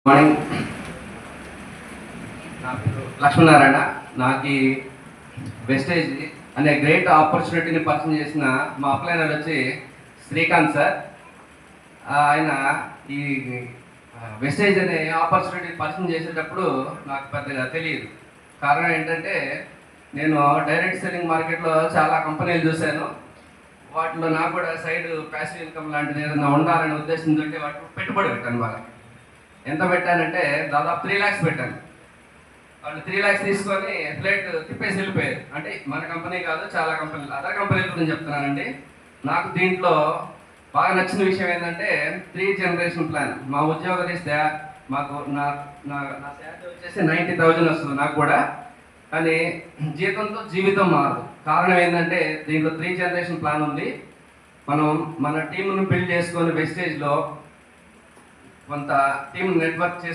Morning. నా పేరు లక్ష్మీనారాయణ. నాకు వెస్టేజ్ అనే గ్రేట్ ఆపర్చునిటీని పరిచయం చేసిన మా అప్లైనర్ వచ్చి శ్రీకాంత్ సార్. ఆయన ఈ వెస్టేజ్ అనే ఆపర్చునిటీ పరిచయం చేసేటప్పుడు నాకు పెద్దగా తెలియదు. కారణం ఏంటంటే నేను డైరెక్ట్ సెల్లింగ్ మార్కెట్లో చాలా కంపెనీలు చూశాను. వాటిలో నాకు కూడా సైడ్ ప్యాసివ్ ఇన్కమ్ లాంటిది ఏదైనా ఉండాలనే ఉద్దేశంతో వాటి పెట్టుబడి పెట్టాను. బాగా ఎంత పెట్టానంటే దాదాపు 3 lakhs పెట్టాను. వాళ్ళు 3 lakhs తీసుకొని ఫ్లైట్ తిప్పేసి వెళ్ళిపోయారు. అంటే మన కంపెనీ కాదు, చాలా కంపెనీలు, అదర్ కంపెనీల గురించి చెప్తున్నానండి. నాకు దీంట్లో బాగా నచ్చిన విషయం ఏంటంటే 3 generation ప్లాన్. మా ఉద్యోగరీత్యా మాకు నా నా నా శాలరీ వచ్చేసి 90,000 వస్తుంది నాకు కూడా. కానీ జీతంతో జీవితం మారదు. కారణం ఏంటంటే దీంట్లో 3 generation ప్లాన్ ఉంది. మనం మన టీంను బిల్డ్ చేసుకొని వెస్టేజ్లో కొంత టీం నెట్వర్క్ చేసి